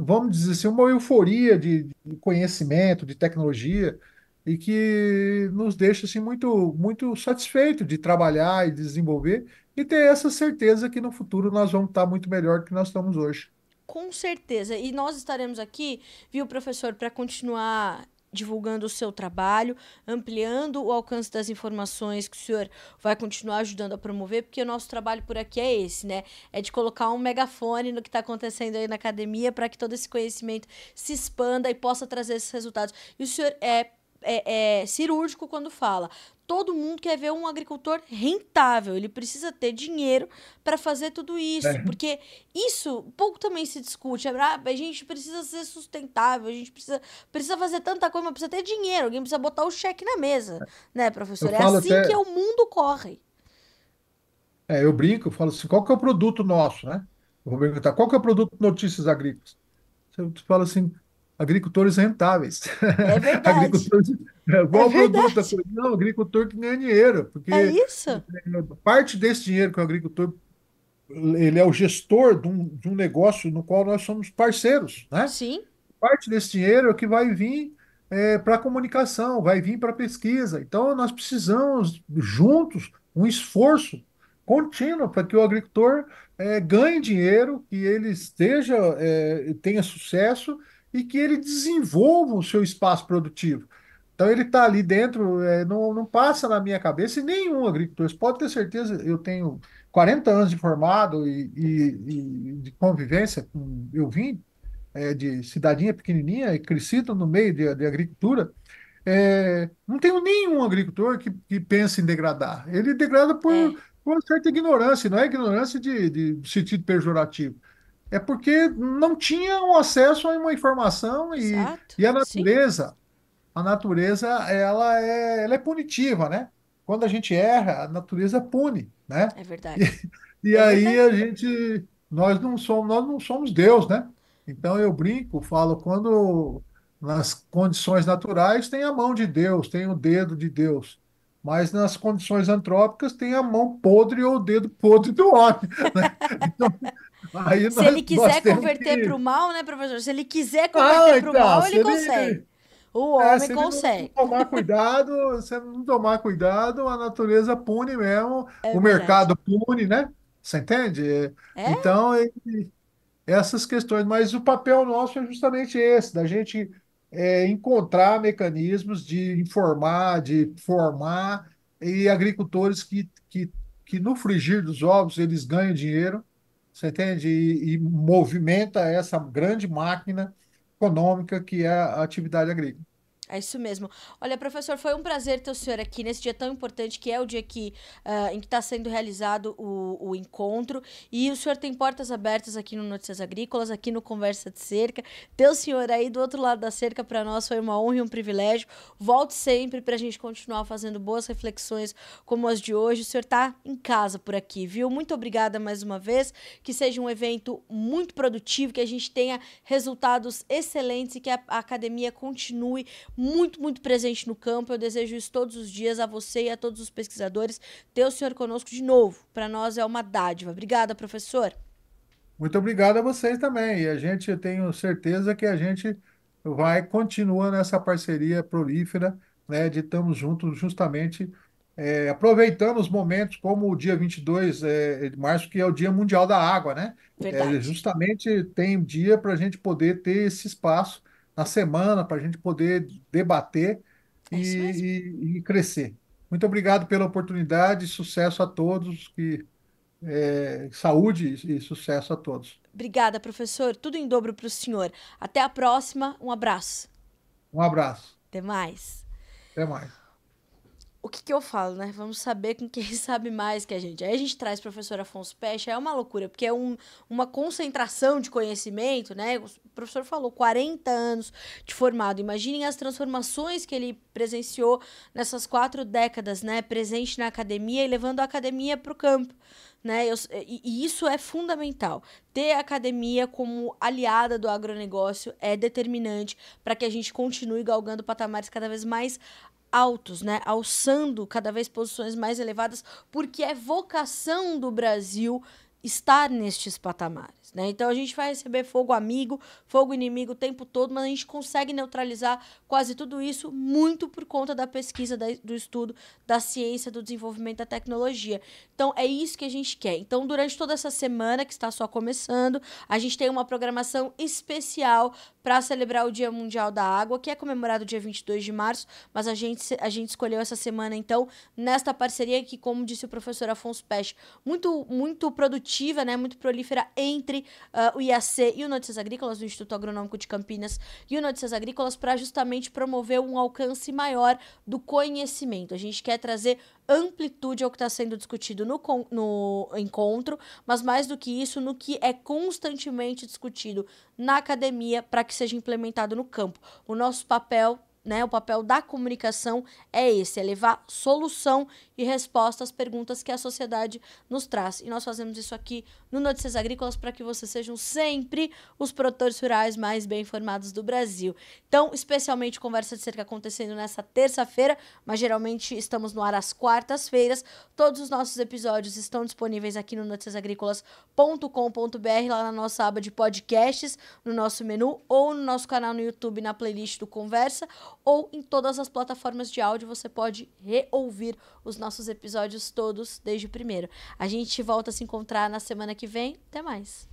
vamos dizer assim, uma euforia de conhecimento, de tecnologia, e que nos deixa assim muito satisfeito de trabalhar e desenvolver e ter essa certeza que no futuro nós vamos estar muito melhor do que nós estamos hoje. Com certeza. E nós estaremos aqui, viu, professor, para continuar divulgando o seu trabalho, ampliando o alcance das informações que o senhor vai continuar ajudando a promover, porque o nosso trabalho por aqui é esse, né? É de colocar um megafone no que está acontecendo aí na academia para que todo esse conhecimento se expanda e possa trazer esses resultados. E o senhor é cirúrgico quando fala. Todo mundo quer ver um agricultor rentável. Ele precisa ter dinheiro para fazer tudo isso. Né? Porque isso pouco também se discute. A gente precisa ser sustentável, a gente precisa fazer tanta coisa, mas precisa ter dinheiro. Alguém precisa botar o cheque na mesa, né, Eu professor? É falo assim que até, o mundo corre. eu brinco, eu falo assim, qual que é o produto nosso, né? Eu vou perguntar, qual que é o produto Notícias Agrícolas? Você fala assim, agricultores rentáveis. É verdade. Agricultores, É qual o produto da verdade. coisa? Não, agricultor que ganha dinheiro, É porque isso? parte desse dinheiro que o agricultor, ele é o gestor de um negócio no qual nós somos parceiros, né? Sim, Parte desse dinheiro é o que vai vir para a comunicação, vai vir para a pesquisa. Então, nós precisamos, juntos, um esforço contínuo para que o agricultor ganhe dinheiro, que ele tenha sucesso e que ele desenvolva o seu espaço produtivo. Então, ele está ali dentro, não passa na minha cabeça, e nenhum agricultor, você pode ter certeza, eu tenho 40 anos de formado e de convivência, eu vim de cidadinha pequenininha e crescido no meio de agricultura, não tenho nenhum agricultor que pense em degradar. Ele degrada é. por uma certa ignorância, não é ignorância de sentido pejorativo. É porque não tinham acesso a uma informação Exato. e Sim, a natureza ela é punitiva, né? Quando a gente erra, a natureza pune, né? é E, verdade. e É aí verdade. nós não somos Deus, né? Então eu brinco, falo, quando nas condições naturais tem a mão de Deus, tem o dedo de Deus, mas nas condições antrópicas tem a mão podre ou o dedo podre do homem, né? Então aí Se ele nós quiser temos converter para que. o mal, né, professor? Se ele quiser converter Ah, para o então, mal, ele consegue. O se homem ele não consegue. tomar cuidado, se ele não tomar cuidado, a natureza pune mesmo, É o verdade. mercado pune, né? Você entende? É? Então, essas questões, mas o papel nosso é justamente esse, da gente encontrar mecanismos de informar, de formar, e agricultores que no frigir dos ovos eles ganham dinheiro, você entende? E movimenta essa grande máquina econômica que é a atividade agrícola. É isso mesmo. Olha, professor, foi um prazer ter o senhor aqui nesse dia tão importante que é o dia em que está sendo realizado o encontro. E o senhor tem portas abertas aqui no Notícias Agrícolas, aqui no Conversa de Cerca. Ter o senhor aí do outro lado da cerca para nós foi uma honra e um privilégio. Volte sempre para a gente continuar fazendo boas reflexões como as de hoje. O senhor está em casa por aqui, viu? Muito obrigada mais uma vez. Que seja um evento muito produtivo, que a gente tenha resultados excelentes e que a academia continue muito presente no campo. Eu desejo isso todos os dias a você e a todos os pesquisadores. Ter o senhor conosco de novo, para nós é uma dádiva. Obrigada, professor. Muito obrigado a vocês também. E eu tenho certeza que a gente vai continuar nessa parceria prolífera, né, de estamos juntos justamente aproveitando os momentos como o dia 22 de março, que é o Dia Mundial da Água, né? Verdade. Justamente tem dia para a gente poder ter esse espaço na semana, para a gente poder debater É isso mesmo. e crescer. Muito obrigado pela oportunidade, sucesso a todos, saúde e sucesso a todos. Obrigada, professor. Tudo em dobro para o senhor. Até a próxima. Um abraço. Um abraço, Até mais. até mais. O que que eu falo, né? Vamos saber com quem sabe mais que a gente. Aí a gente traz o professor Afonso Pecha, é uma loucura, porque é uma concentração de conhecimento, né? O professor falou 40 anos de formado. Imaginem as transformações que ele presenciou nessas 4 décadas, né? Presente na academia e levando a academia para o campo. Né? E isso é fundamental. Ter a academia como aliada do agronegócio é determinante para que a gente continue galgando patamares cada vez mais altos, né? Alçando cada vez posições mais elevadas, porque é vocação do Brasil estar nestes patamares, né? Então a gente vai receber fogo amigo, fogo inimigo o tempo todo, mas a gente consegue neutralizar quase tudo isso muito por conta da pesquisa, do estudo, da ciência, do desenvolvimento da tecnologia. Então é isso que a gente quer. Então durante toda essa semana que está só começando, a gente tem uma programação especial para celebrar o Dia Mundial da Água, que é comemorado dia 22 de março, mas a gente escolheu essa semana, então, nesta parceria que, como disse o professor Afonso Pech, muito produtiva, né, muito prolífera entre o IAC e o Notícias Agrícolas, do Instituto Agronômico de Campinas, e o Notícias Agrícolas, para justamente promover um alcance maior do conhecimento. A gente quer trazer amplitude ao que está sendo discutido no encontro, mas mais do que isso, no que é constantemente discutido na academia para que seja implementado no campo. O nosso papel, né, o papel da comunicação é esse, é levar solução e resposta às perguntas que a sociedade nos traz. E nós fazemos isso aqui no Notícias Agrícolas para que vocês sejam sempre os produtores rurais mais bem informados do Brasil. Então, especialmente Conversa de Cerca acontecendo nessa terça-feira, mas geralmente estamos no ar às quartas-feiras. Todos os nossos episódios estão disponíveis aqui no noticiasagricolas.com.br, lá na nossa aba de podcasts, no nosso menu, ou no nosso canal no YouTube, na playlist do Conversa, ou em todas as plataformas de áudio. Você pode reouvir os nossos episódios todos desde o primeiro. A gente volta a se encontrar na semana que vem. Até mais.